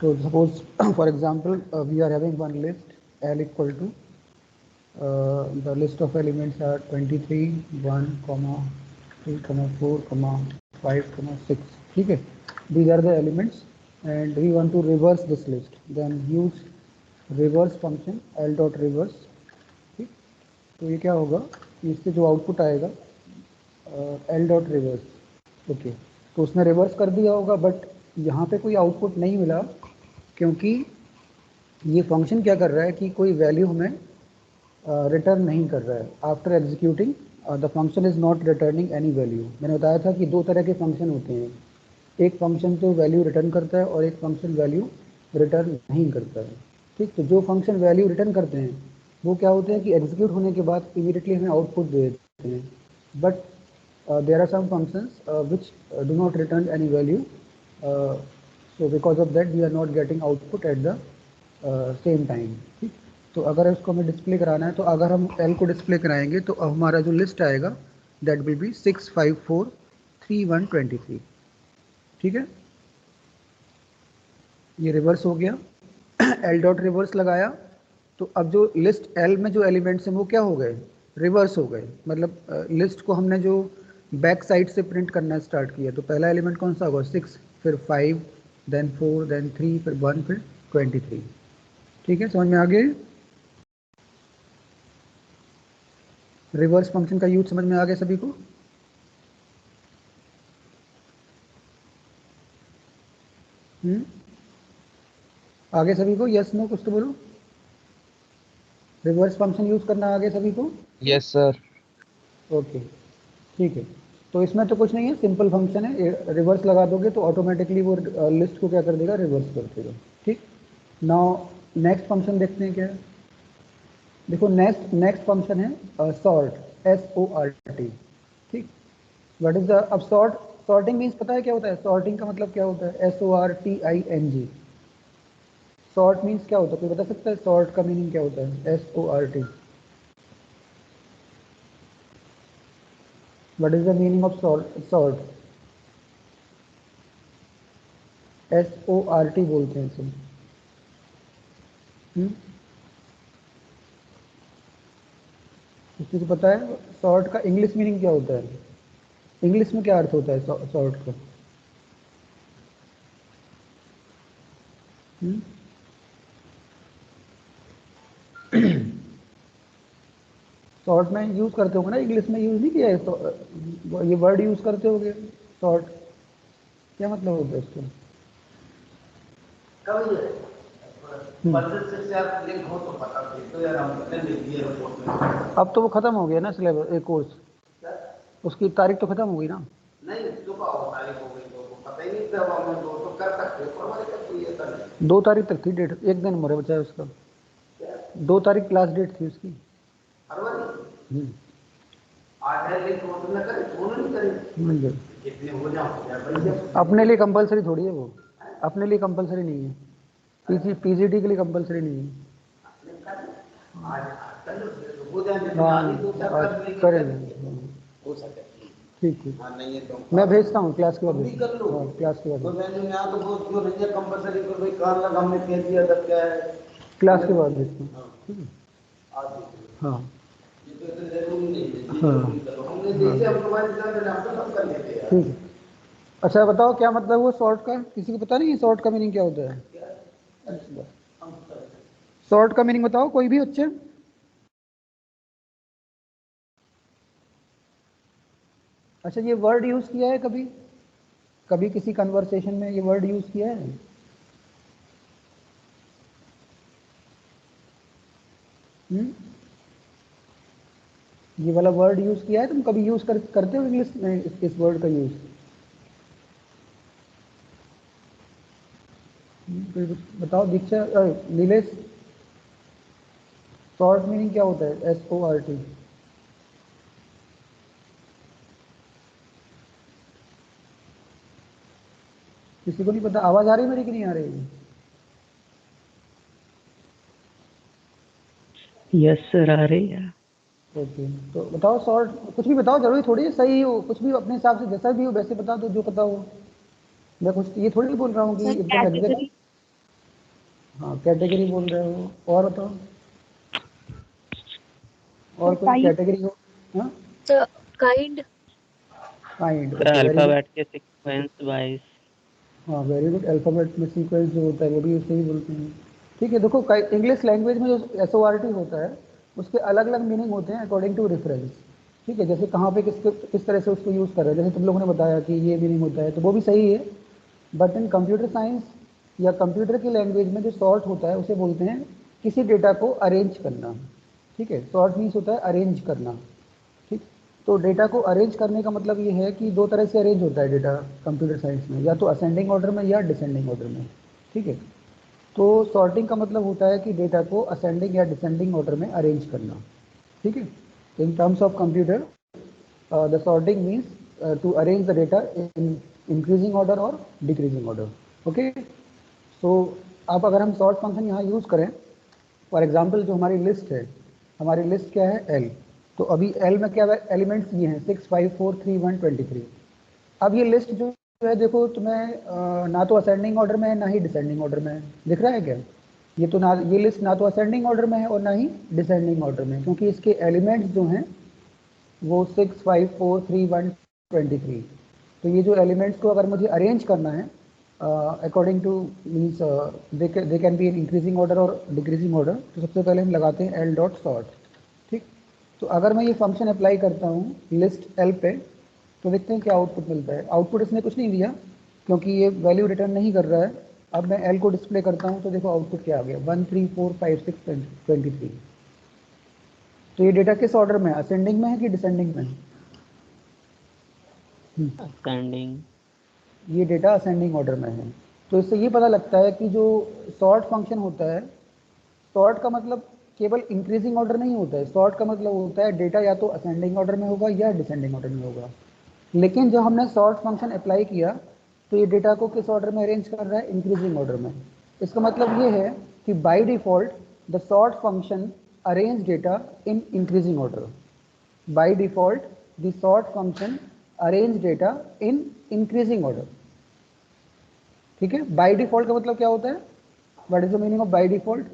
So suppose for example we are having one list L equal to the list of elements are 23 1 3 4 5 6. ठीक है, these are the elements and we want to reverse this list, then use reverse function L dot reverse. ठीक, तो ये क्या होगा, इससे जो output आएगा L dot reverse. ओके, तो उसने रिवर्स कर दिया होगा, बट यहाँ पे कोई आउटपुट नहीं मिला क्योंकि ये फंक्शन क्या कर रहा है कि कोई वैल्यू हमें रिटर्न नहीं कर रहा है. After executing the function is not returning any value. मैंने बताया था कि दो तरह के फंक्शन होते हैं, एक फंक्शन तो वैल्यू रिटर्न करता है और एक फंक्शन वैल्यू रिटर्न नहीं करता है. ठीक, तो जो फंक्शन वैल्यू रिटर्न करते हैं वो क्या होते हैं कि एग्जीक्यूट होने के बाद इमीडिएटली हमें आउटपुट दे देते हैं. But there are some functions which do not return any value, so because of that we are not getting output at the same time. ठीक, तो अगर इसको हमें डिस्प्ले कराना है तो अगर हम L को डिस्प्ले कराएंगे तो हमारा जो लिस्ट आएगा दैट विल बी 6 5 4 3 1 23. ठीक है, ये रिवर्स हो गया. L डॉट रिवर्स लगाया तो अब जो लिस्ट L में जो एलिमेंट्स हैं वो क्या हो गए, रिवर्स हो गए. मतलब लिस्ट को हमने जो बैक साइड से प्रिंट करना स्टार्ट किया तो पहला एलिमेंट कौन सा होगा, 6, फिर 5, देन 4, देन 3, फिर 1, फिर 23. ठीक है, समझ में आ गया, रिवर्स फंक्शन का यूज समझ में आ गया सभी को. आगे सभी को, यस नो कुछ तो बोलो. रिवर्स फंक्शन यूज करना आगे सभी को. Yes sir. ओके, ठीक है, तो इसमें तो कुछ नहीं है, सिंपल फंक्शन है. रिवर्स लगा दोगे तो ऑटोमेटिकली वो लिस्ट को क्या कर देगा, रिवर्स कर देगा. ठीक, नाउ नेक्स्ट फंक्शन देखते हैं क्या है. देखो नेक्स्ट फंक्शन है सॉर्ट, SORT. ठीक, व्हाट इज द, अब सॉर्टिंग मीन्स पता है क्या होता है, सॉर्टिंग का मतलब क्या होता है, SORTING. सॉर्ट मीन्स क्या होता है, कोई बता सकता है सॉर्ट का मीनिंग क्या होता है, SORT. What is the meaning of sort? SORT बोलते हैं इसे. किसी को पता है सॉर्ट का इंग्लिश मीनिंग क्या होता है, इंग्लिश में क्या अर्थ होता है सॉर्ट का. सॉर्ट में यूज करते होगे ना, इंग्लिश में यूज नहीं किया है तो ये वर्ड यूज करते होगे सॉर्ट, क्या मतलब होता है इसका. अब तो वो खत्म हो गया ना सिलेबस, एक कोर्स, उसकी तारीख तो खत्म हो गई ना. नहीं, पता ही नहीं था, तो कर सकते. 2 तारीख तक थी डेट, एक दिन मोरे बचा है उसका. 2 तारीख लास्ट डेट थी उसकी. अपने लिए कंपलसरी थोड़ी है वो, अपने लिए कंपलसरी नहीं है, PGT के लिए कंपलसरी नहीं है. करेंगे, ठीक है, मैं भेजता हूँ क्लास के बाद. क्लास के बाद, क्लास के बाद भेजता हूँ. हाँ ठीक है. अच्छा बताओ क्या मतलब वो सॉर्ट का, किसी को पता नहीं है सॉर्ट का मीनिंग क्या होता है. सॉर्ट का मीनिंग बताओ कोई भी बच्चे. अच्छा, ये वर्ड यूज किया है कभी, कभी किसी कन्वर्सेशन में ये वर्ड यूज किया है. ये वाला वर्ड यूज किया है तुम कभी, यूज करते हो इंग्लिश में इस वर्ड का यूज. बताओ दीक्षा, नीलेश, सॉर्ट मीनिंग क्या होता है, SORT. किसी को नहीं पता, आवाज आ रही है मेरी कि नहीं आ रही है. यस सर, आ रही है. ओके, तो बताओ सॉर्ट, कुछ भी बताओ, जरूरी थोड़ी है सही हो, कुछ भी अपने हिसाब से जैसा भी हो वैसे बता दो, जो पता हो. मैं कुछ ये थोड़ी बोल रहा हूँ कि एकदम एग्जैक्ट. हाँ कैटेगरी बोल रहे हो, और बताओ और तो कोई टाइप कैटेगरी हो? हाँ kind kind, sir okay very good. Alphabet के सीक्वेंस वाइज। हाँ वेरी गुड, अल्फ़ाबेट में सीक्वेंस जो होता है वो भी ऐसे ही बोलते हैं। ठीक है, देखो इंग्लिश लैंग्वेज में जो SORT होता है उसके अलग अलग मीनिंग होते हैं अकॉर्डिंग टू रेफरेंस। ठीक है, जैसे कहाँ पे किस तरह से उसको यूज़ कर रहे हैं, जैसे तुम लोगों ने बताया कि ये मीनिंग होता है तो वो भी सही है। बट इन कंप्यूटर साइंस या कंप्यूटर की लैंग्वेज में जो सॉर्ट होता है उसे बोलते हैं किसी डेटा को अरेंज करना। ठीक है, सॉर्ट मीन्स होता है अरेंज करना। ठीक, तो डेटा को अरेंज करने का मतलब ये है कि दो तरह से अरेंज होता है डेटा कंप्यूटर साइंस में, या तो असेंडिंग ऑर्डर में या डिसेंडिंग ऑर्डर में। ठीक है, तो सॉर्टिंग का मतलब होता है कि डेटा को असेंडिंग या डिसेंडिंग ऑर्डर में अरेंज करना। ठीक है, in terms of computer the sorting means to arrange the data in increasing order और डिक्रीजिंग ऑर्डर। ओके, सो अब अगर हम सॉर्ट फंक्शन यहाँ यूज़ करें, फॉर एग्जाम्पल जो हमारी लिस्ट है, हमारी लिस्ट क्या है एल, तो अभी एल में क्या एलिमेंट्स ये हैं 6 5 4 3 1 23। अब ये लिस्ट जो है देखो तुम्हें ना तो असेंडिंग ऑर्डर में है ना ही डिसेंडिंग ऑर्डर में है, दिख रहा है क्या? ये तो ना, ये लिस्ट ना तो असेंडिंग ऑर्डर में है और ना ही डिसेंडिंग ऑर्डर में, क्योंकि इसके एलिमेंट्स जो हैं वो 6 5 4 3 1 23। तो ये जो एलिमेंट्स को अगर मुझे अरेंज करना है according two means they can be in increasing order और डिक्रीजिंग ऑर्डर, तो सबसे पहले हम लगाते हैं एल डॉट सॉर्ट। ठीक, तो अगर मैं ये फंक्शन अप्लाई करता हूँ लिस्ट एल पे तो देखते हैं क्या आउटपुट मिलता है। आउटपुट इसने कुछ नहीं दिया क्योंकि ये वैल्यू रिटर्न नहीं कर रहा है। अब मैं एल को डिस्प्ले करता हूँ तो देखो आउटपुट क्या आ गया 1 3 4 5 6 23। तो ये डेटा किस ऑर्डर में है, असेंडिंग में है कि डिसेंडिंग में है? असेंडिंग। ये डेटा असेंडिंग ऑर्डर में है। तो इससे ये पता लगता है कि जो सॉर्ट फंक्शन होता है, सॉर्ट का मतलब केवल इंक्रीजिंग ऑर्डर नहीं होता है, सॉर्ट का मतलब होता है डेटा या तो असेंडिंग ऑर्डर में होगा या डिसेंडिंग ऑर्डर में होगा। लेकिन जब हमने सॉर्ट फंक्शन अप्लाई किया तो ये डेटा को किस ऑर्डर में अरेंज कर रहा है, इंक्रीजिंग ऑर्डर में। इसका मतलब ये है कि by default the sort function arrange data in increasing order. By default the sort function arrange data in increasing order. ठीक है, बाय डिफॉल्ट का मतलब क्या होता है, what is the meaning of by default?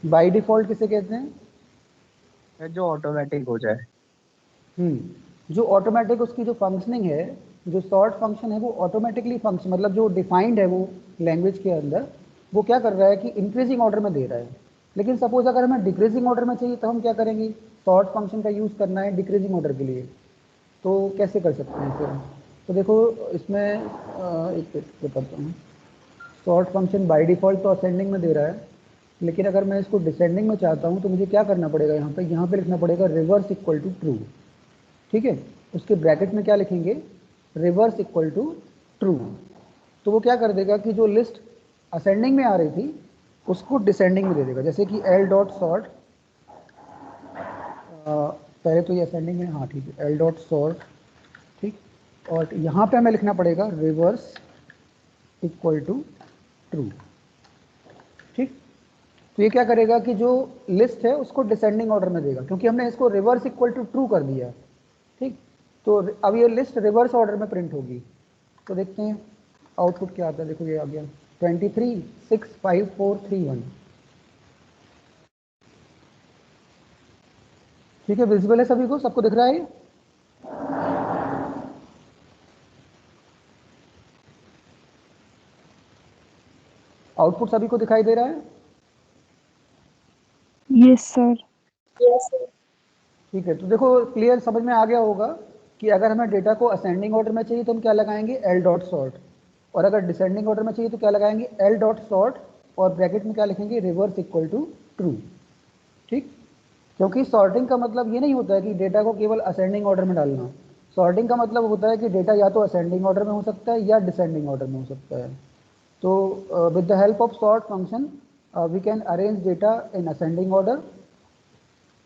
By default किसे कहते हैं? जो ऑटोमेटिक हो जाए। जो ऑटोमेटिक उसकी जो फंक्शनिंग है, जो सॉर्ट फंक्शन है वो ऑटोमेटिकली फंक्शन मतलब जो डिफाइंड है वो लैंग्वेज के अंदर, वो क्या कर रहा है कि इंक्रीजिंग ऑर्डर में दे रहा है। लेकिन सपोज अगर हमें डिक्रीजिंग ऑर्डर में चाहिए तो हम क्या करेंगे, सॉर्ट फंक्शन का यूज़ करना है डिक्रीजिंग ऑर्डर के लिए, तो कैसे कर सकते हैं फिर? तो देखो इसमें एक बताता हूँ। सॉर्ट फंक्शन बाय डिफ़ॉल्ट तो असेंडिंग में दे रहा है, लेकिन अगर मैं इसको डिसेंडिंग में चाहता हूँ तो मुझे क्या करना पड़ेगा, यहाँ पे लिखना पड़ेगा रिवर्स इक्वल टू ट्रू। ठीक है, उसके ब्रैकेट में क्या लिखेंगे, रिवर्स इक्वल टू ट्रू। तो वो क्या कर देगा कि जो लिस्ट असेंडिंग में आ रही थी उसको डिसेंडिंग में दे देगा, जैसे कि एल डॉट सॉर्ट, पहले तो ये असेंडिंग में, हाँ ठीक है, एल डॉट सॉर्ट। ठीक, और यहाँ पे हमें लिखना पड़ेगा रिवर्स इक्वल टू ट्रू। ठीक, तो ये क्या करेगा कि जो लिस्ट है उसको डिसेंडिंग ऑर्डर में देगा क्योंकि हमने इसको रिवर्स इक्वल टू ट्रू कर दिया। ठीक, तो अब ये लिस्ट रिवर्स ऑर्डर में प्रिंट होगी। तो देखते हैं आउटपुट क्या आता है, देखो ये आ गया 23 6 5 4 3 1। ठीक है, विजिबल है सभी को, सबको दिख रहा है? आउटपुट सभी को दिखाई दे रहा है? Yes sir. ठीक है, तो देखो क्लियर समझ में आ गया होगा कि अगर हमें डेटा को असेंडिंग ऑर्डर में चाहिए तो हम क्या लगाएंगे, एल डॉट सॉर्ट, और अगर डिसेंडिंग ऑर्डर में चाहिए तो क्या लगाएंगे, एल डॉट सॉर्ट, और ब्रैकेट में क्या लिखेंगे, रिवर्स इक्वल टू ट्रू। ठीक, क्योंकि सॉर्टिंग का मतलब ये नहीं होता है कि डेटा को केवल असेंडिंग ऑर्डर में डालना। सॉर्टिंग का मतलब होता है कि डेटा या तो असेंडिंग ऑर्डर में हो सकता है या डिसेंडिंग ऑर्डर में हो सकता है। तो with the help of sort function we can arrange data in ascending order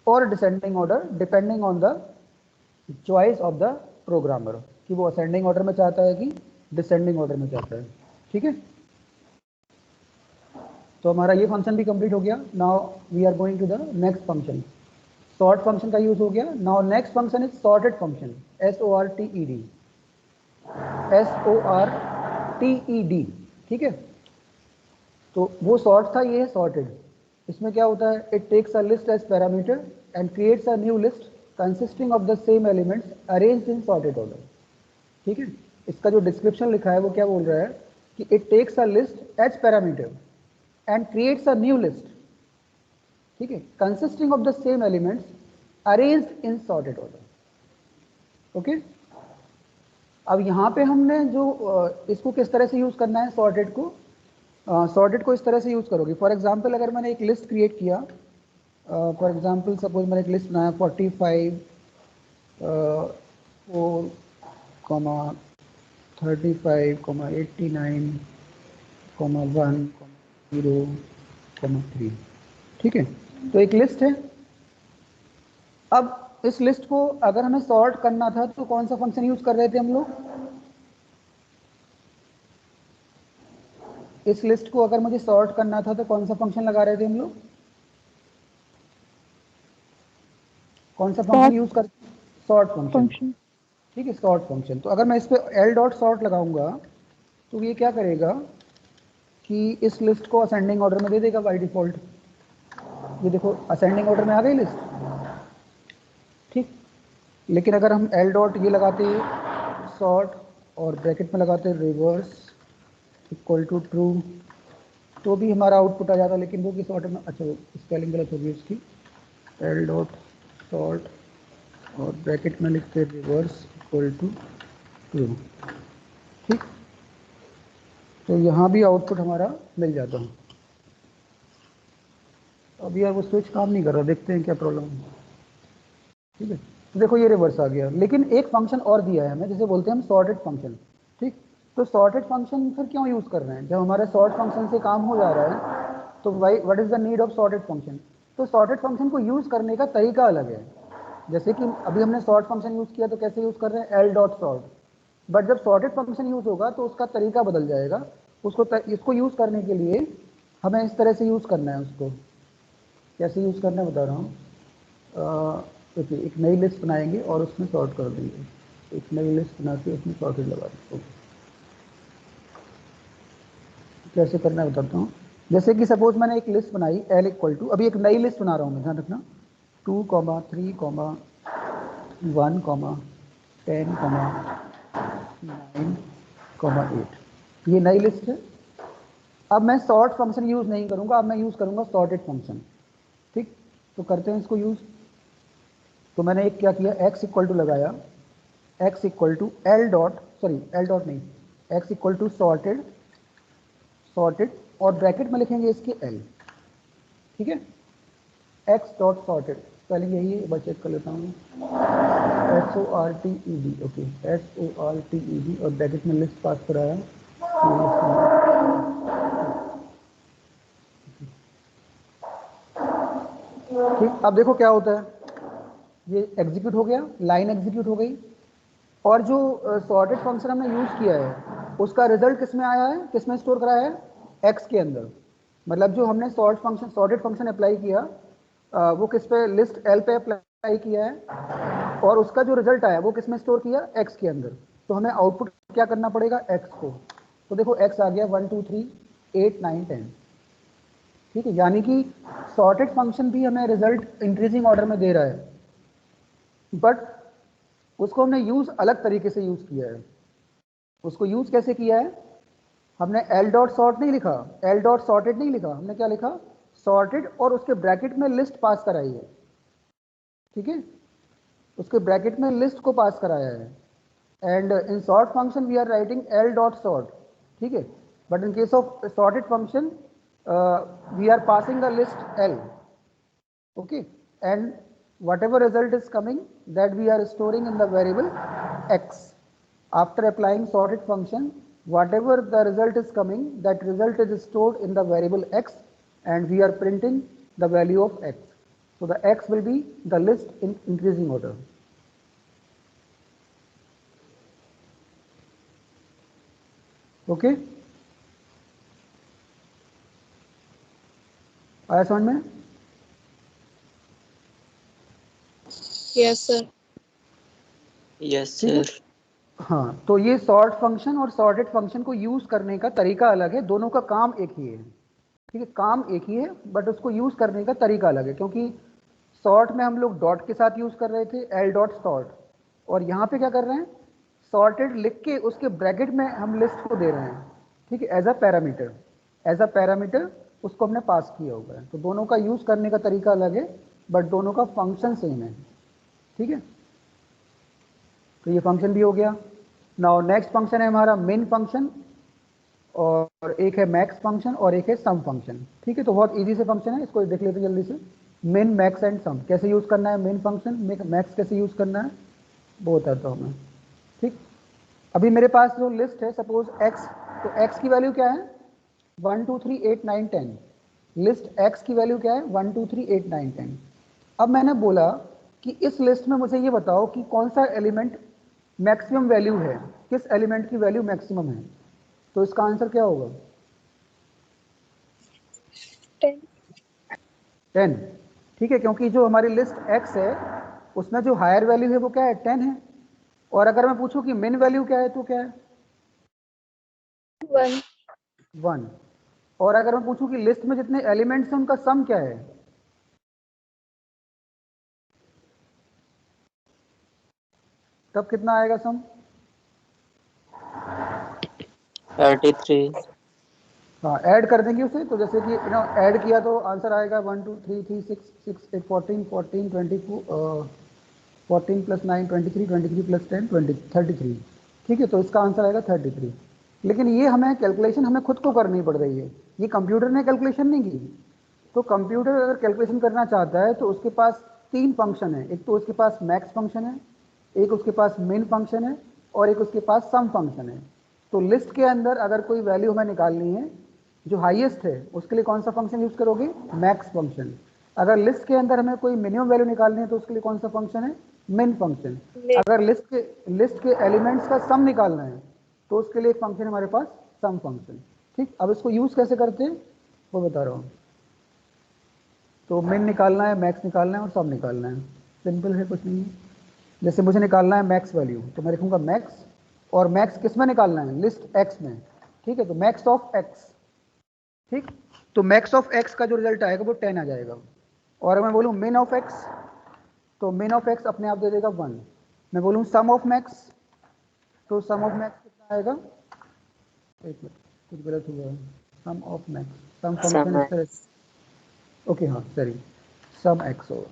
और descending order depending on the choice of the programmer कि वो असेंडिंग ऑर्डर में चाहता है कि डिसेंडिंग ऑर्डर में चाहता है। ठीक है, तो हमारा ये फंक्शन भी कंप्लीट हो गया। Now we are going to the next function, sort function का यूज हो गया। Now next function is sorted function, SORTED, SORTED, ठीक है। तो वो सॉर्ट था, ये है सॉर्टेड। इसमें क्या होता है, it takes a list as parameter and creates a new list consisting of the same elements arranged in sorted order, ठीक है। इसका जो डिस्क्रिप्शन लिखा है वो क्या बोल रहा है कि it takes a list as parameter and creates a new list, ठीक है, consisting of the same elements arranged in sorted order. Okay, अब यहाँ पे हमने जो इसको किस तरह से यूज करना है, सॉर्टेड को, सॉर्टेड को इस तरह से यूज करोगे। फॉर एग्जांपल अगर मैंने एक लिस्ट क्रिएट किया, फॉर एग्जांपल सपोज मैंने एक लिस्ट बनाया 45 4 35 89 1 0 3, ठीक है। तो एक लिस्ट है। अब इस लिस्ट को अगर हमें सॉर्ट करना था तो कौन सा फंक्शन यूज कर रहे थे हम लोग? इस लिस्ट को अगर मुझे सॉर्ट करना था तो कौन सा फंक्शन लगा रहे थे हम लोग? कौन सा फंक्शन यूज कर? सॉर्ट फंक्शन, ठीक है, सॉर्ट फंक्शन। तो अगर मैं इस पे L डॉट सॉर्ट लगाऊंगा तो ये क्या करेगा कि इस लिस्ट को असेंडिंग ऑर्डर में दे देगा बाय डिफॉल्ट। ये देखो असेंडिंग ऑर्डर में आ गई लिस्ट, ठीक। लेकिन अगर हम L डॉट ये लगाते सॉर्ट और ब्रैकेट में लगाते रिवर्स इक्वल टू ट्रू तो भी हमारा आउटपुट आ जाता, लेकिन वो किस ऑर्डर में, अच्छा स्पेलिंग गलत होगी उसकी। L डॉट सॉर्ट और ब्रैकेट में लिखते रिवर्स इक्वल टू ट्रू, ठीक। तो यहाँ भी आउटपुट हमारा मिल जाता है। अब यार वो स्विच काम नहीं कर रहा, देखते हैं क्या प्रॉब्लम है, ठीक है। तो देखो ये रिवर्स आ गया, लेकिन एक फंक्शन और दिया है हमें जिसे बोलते हैं हम सॉर्टेड फंक्शन, ठीक। तो सॉर्टेड फंक्शन फिर क्यों यूज कर रहे हैं? जब हमारे सॉर्ट फंक्शन से काम हो जा रहा है तो why what is the need of sorted function? तो सॉर्टेड फंक्शन को यूज करने का तरीका अलग है। जैसे कि अभी हमने सॉर्ट फंक्शन यूज किया तो कैसे यूज कर रहे हैं, L डॉट सॉर्ट। बट जब सॉर्टेड फंक्शन यूज होगा तो उसका तरीका बदल जाएगा। इसको यूज करने के लिए हमें इस तरह से यूज करना है। उसको कैसे यूज करना है बता रहा हूँ। देखिए एक नई लिस्ट बनाएंगे और उसमें सॉर्ट कर देंगे। एक नई लिस्ट बना के उसमें सॉर्टेड लगा देंगे। कैसे करना है बताता हूँ। जैसे कि सपोज मैंने एक लिस्ट बनाई L इक्वल टू, अभी एक नई लिस्ट बना रहा हूँ मैं, ध्यान रखना, 2, 3, 1, 10, 9, 8, ये नई लिस्ट है। अब मैं सॉर्ट फंक्शन यूज नहीं करूंगा, अब मैं यूज करूंगा सॉर्टेड फंक्शन, ठीक। तो करते हैं इसको यूज। तो मैंने एक क्या किया, x इक्वल टू लगाया, x equal to L dot, sorry L dot नहीं, x इक्वल टू सॉर्टेड और ब्रैकेट में लिखेंगे इसके L, ठीक है। x डॉट सॉर्टेड, स्पेलिंग यही है, बस चेक कर लेता हूँ, SORTED, ओके, SORTED और ब्रैकेट में लिस्ट पास कराया। ठीक, अब देखो क्या होता है, ये एग्जीक्यूट हो गया, लाइन एग्जीक्यूट हो गई। और जो सॉर्टेड फंक्शन हमने यूज किया है उसका रिजल्ट किस में आया है, किस में स्टोर कराया है, एक्स के अंदर। मतलब जो हमने सॉर्टेड फंक्शन अप्लाई किया वो किस पे, लिस्ट एल पे अप्लाई किया है और उसका जो रिजल्ट आया वो किस में स्टोर किया, एक्स के अंदर। तो हमें आउटपुट क्या करना पड़ेगा, एक्स को। तो देखो एक्स आ गया 1 2 3 8 9 10, ठीक है। यानी कि सॉर्टेड फंक्शन भी हमें रिजल्ट इंक्रीजिंग ऑर्डर में दे रहा है, बट उसको हमने यूज अलग तरीके से यूज किया है। उसको यूज कैसे किया है, हमने L डॉट सॉर्ट नहीं लिखा, L डॉट सॉर्टेड नहीं लिखा, हमने क्या लिखा, सॉर्टेड और उसके ब्रैकेट में लिस्ट पास कराई है, ठीक है। उसके ब्रैकेट में लिस्ट को पास कराया है। And in sort function we are writing L dot sort, ठीक है। But in case of sorted function we are passing the list L, okay, and whatever result is coming that we are storing in the variable x. After applying sorted function, whatever the result is coming, that result is stored in the variable x and we are printing the value of x. So the x will be the list in increasing order. Okay, आया समझ में? Yes, sir. Yes, ठीक है। sir. हाँ, तो ये sort function और sorted function को यूज करने का तरीका अलग है, दोनों का काम एक ही है। ठीक है, काम एक ही है बट उसको यूज करने का तरीका अलग है, क्योंकि सॉर्ट में हम लोग डॉट के साथ यूज कर रहे थे, एल डॉट सॉर्ट, और यहाँ पे क्या कर रहे हैं, सॉर्टेड लिख के उसके ब्रैकेट में हम लिस्ट को दे रहे हैं। ठीक है, as a parameter, as a parameter उसको हमने पास किया हुआ है। तो दोनों का यूज करने का तरीका अलग है बट दोनों का फंक्शन सेम है। ठीक है, तो ये फंक्शन भी हो गया। नाउ नेक्स्ट फंक्शन है हमारा मेन फंक्शन, और एक है मैक्स फंक्शन और एक है सम फंक्शन। ठीक है, तो बहुत इजी से फंक्शन है, इसको देख लेते हैं जल्दी से। मेन, मैक्स एंड सम कैसे यूज करना है, मेन फंक्शन, मैक्स कैसे यूज करना है वो बताता हूँ मैं। ठीक, अभी मेरे पास जो लिस्ट है, सपोज एक्स, तो एक्स की वैल्यू क्या है 1 2 3 8 9 10। लिस्ट एक्स की वैल्यू क्या है 1 2 3 8 9 10। अब मैंने बोला कि इस लिस्ट में मुझे ये बताओ कि कौन सा एलिमेंट मैक्सिमम वैल्यू है, किस एलिमेंट की वैल्यू मैक्सिमम है। तो इसका आंसर क्या होगा 10. 10। ठीक है, क्योंकि जो हमारी लिस्ट एक्स है उसमें जो हायर वैल्यू है वो क्या है 10 है। और अगर मैं पूछूं कि मिन वैल्यू क्या है तो क्या है 1. 1। और अगर मैं पूछूं कि लिस्ट में जितने एलिमेंट्स हैं उनका सम क्या है, तब कितना आएगा सम 33. हाँ, ऐड कर देंगे उसे, तो जैसे कि ऐड किया तो आंसर आएगा 1 2 3 3 6 6 8 14 14 24 14 प्लस 9 23 23 प्लस 10 20 33। ठीक है, तो इसका आंसर आएगा 33। लेकिन ये हमें कैलकुलेशन हमें खुद को करनी पड़ रही है, ये कंप्यूटर ने कैलकुलेशन नहीं की। तो कंप्यूटर अगर कैलकुलेशन करना चाहता है तो उसके पास तीन फंक्शन है, एक तो उसके पास मैक्स फंक्शन है, एक उसके पास मेन फंक्शन है, और एक उसके पास सम फंक्शन है। तो लिस्ट के अंदर अगर कोई वैल्यू हमें निकालनी है जो हाईएस्ट है, उसके लिए कौन सा फंक्शन यूज करोगे मैक्स फंक्शन। अगर लिस्ट के अंदर हमें कोई मिनिमम वैल्यू निकालनी है तो उसके लिए कौन सा फंक्शन है मिन फंक्शन। Min. अगर लिस्ट के एलिमेंट्स का सम निकालना है तो उसके लिए एक फंक्शन हमारे पास सम फंक्शन। ठीक, अब इसको यूज कैसे करते हैं वो बता रहा हूँ। तो मिन निकालना है, मैक्स निकालना है और सम निकालना है, सिंपल है, कुछ नहीं है। जैसे मुझे निकालना है मैक्स वैल्यू, तो मैं लिखूंगा मैक्स, और मैक्स किस में निकालना है लिस्ट एक्स में। ठीक है, तो मैक्स ऑफ एक्स। ठीक, तो मैक्स ऑफ एक्स का जो रिजल्ट आएगा वो 10 आ जाएगा। और अगर मैं बोलूँ मिन ऑफ एक्स, तो मिन ऑफ एक्स अपने आप दे देगा 1। मैं बोलूँ सम ऑफ मैक्स, तो सम ऑफ मैक्स कितना आएगा, एक मिनट कुछ गलत हुआ है, सम ऑफ मैक्स, सम फंक्शन इस Sum. तरह, ओके हाँ सॉरी, सम एक्स हो,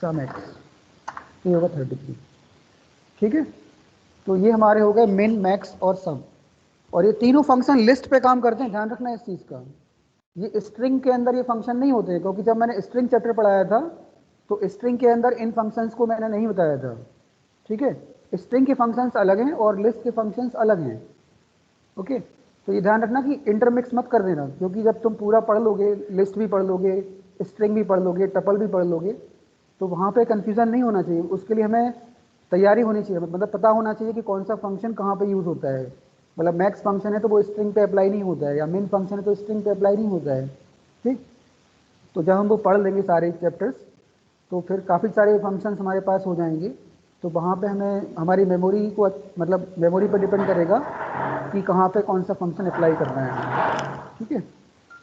सम एक्स, तो ये होगा 33। ठीक है, तो ये हमारे हो गए मिन, मैक्स और सम। और ये तीनों फंक्शन लिस्ट पे काम करते हैं, ध्यान रखना इस चीज़ का। ये स्ट्रिंग के अंदर ये फंक्शन नहीं होते, क्योंकि जब मैंने स्ट्रिंग चैप्टर पढ़ाया था तो स्ट्रिंग के अंदर इन फंक्शंस को मैंने नहीं बताया था। ठीक है, स्ट्रिंग के फंक्शंस अलग हैं और लिस्ट के फंक्शंस अलग हैं। ओके, तो ये ध्यान रखना कि इंटरमिक्स मत कर देना, क्योंकि जब तुम पूरा पढ़ लोगे, लिस्ट भी पढ़ लोगे, स्ट्रिंग भी पढ़ लोगे, टपल भी पढ़ लोगे, तो वहाँ पे कन्फ्यूज़न नहीं होना चाहिए। उसके लिए हमें तैयारी होनी चाहिए, मतलब पता होना चाहिए कि कौन सा फंक्शन कहाँ पे यूज़ होता है। मतलब मैक्स फंक्शन है तो वो स्ट्रिंग पे अप्लाई नहीं होता है, या मिन फंक्शन है तो स्ट्रिंग पे अप्लाई नहीं होता है। ठीक, तो जब हम वो पढ़ लेंगे सारे चैप्टर्स, तो फिर काफ़ी सारे फंक्शंस हमारे पास हो जाएंगे। तो वहाँ पे हमें हमारी मेमोरी को, मतलब मेमोरी पर डिपेंड करेगा कि कहाँ पे कौन सा फंक्शन अप्लाई करना है। ठीक है,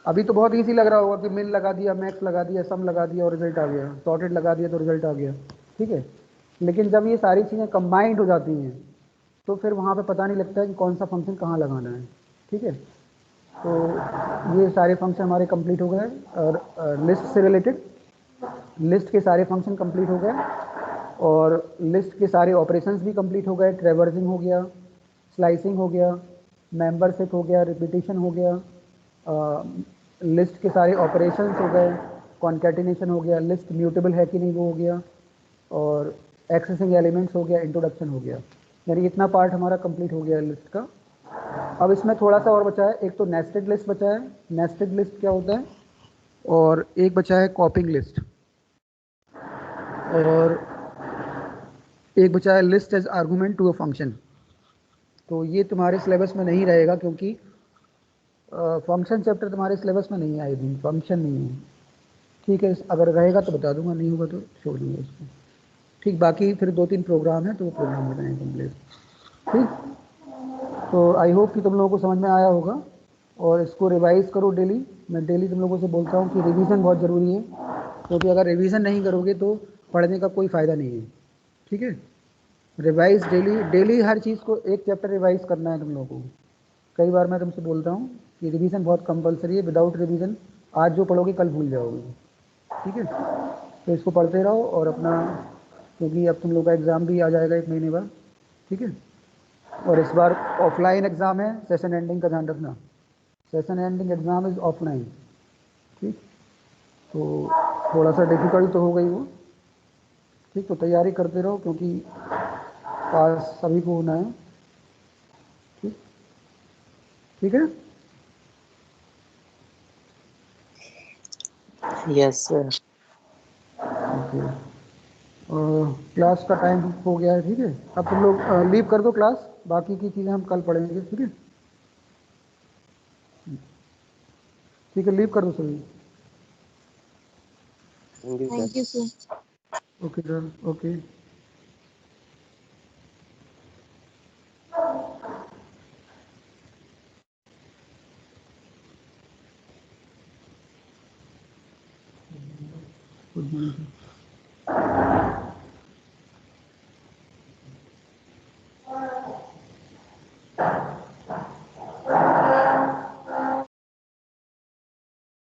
अभी तो बहुत इजी लग रहा होगा कि मिन लगा दिया, मैक्स लगा दिया, सम लगा दिया और रिजल्ट आ गया, सॉर्टेड लगा दिया तो रिजल्ट आ गया। ठीक है, लेकिन जब ये सारी चीज़ें कंबाइंड हो जाती हैं तो फिर वहाँ पे पता नहीं लगता है कि कौन सा फंक्शन कहाँ लगाना है। ठीक है, तो ये सारे फंक्शन हमारे कंप्लीट हो गए, और लिस्ट से रिलेटेड लिस्ट के सारे फंक्शन कंप्लीट हो गए, और लिस्ट के सारे ऑपरेशंस भी कंप्लीट हो गए। ट्रेवर्सिंग हो गया, स्लाइसिंग हो गया, मेंबरशिप हो गया, रिपीटिशन हो गया, लिस्ट के सारे ऑपरेशंस हो गए, कॉन्कैटिनेशन हो गया, लिस्ट म्यूटेबल है कि नहीं वो हो गया, और एक्सेसिंग एलिमेंट्स हो गया, इंट्रोडक्शन हो गया। यानी इतना पार्ट हमारा कंप्लीट हो गया लिस्ट का। अब इसमें थोड़ा सा और बचा है, एक तो नेस्टेड लिस्ट बचा है। नेस्टेड लिस्ट क्या होता है, और एक बचा है कॉपिंग लिस्ट, और एक बचा है list as argument to a function. तो ये तुम्हारे सिलेबस में नहीं रहेगा, क्योंकि फंक्शन चैप्टर तुम्हारे सिलेबस में नहीं है, आई थिंक फंक्शन नहीं है। ठीक है, अगर रहेगा तो बता दूंगा, नहीं होगा तो छोड़ दूंगा इसको। ठीक, बाकी फिर 2-3 प्रोग्राम है तो वो प्रोग्राम हो जाएंगे कंप्लीट। ठीक, तो आई होप कि तुम लोगों को समझ में आया होगा, और इसको रिवाइज करो डेली। मैं डेली तुम लोगों से बोलता हूँ कि रिवीजन बहुत ज़रूरी है, क्योंकि अगर रिवीजन नहीं करोगे तो पढ़ने का कोई फ़ायदा नहीं है। ठीक है, रिवाइज डेली, डेली हर चीज़ को एक चैप्टर रिवाइज करना है तुम लोगों को। कई बार मैं तुमसे बोलता हूँ कि रिवीजन बहुत कंपलसरी है, विदाउट रिवीजन आज जो पढ़ोगे कल भूल जाओगे। ठीक है, तो इसको पढ़ते रहो और अपना, क्योंकि अब तुम लोग का एग्ज़ाम भी आ जाएगा 1 महीने बाद। ठीक है, और इस बार ऑफलाइन एग्ज़ाम है, सेशन एंडिंग का ध्यान रखना, session ending exam is offline. ठीक, तो थोड़ा सा डिफ़िकल्ट तो हो गई वो। ठीक, तो तैयारी करते रहो क्योंकि पास सभी को होना है। ठीक, ठीक है। Yes, sir. ओके, क्लास का टाइम हो गया है। ठीक है, अब तुम लोग लीव कर दो क्लास, बाकी की चीज़ें हम कल पढ़ेंगे। ठीक है, ठीक है, लीव कर दो सभी। Thank you, sir. Okay sir, okay. Good morning.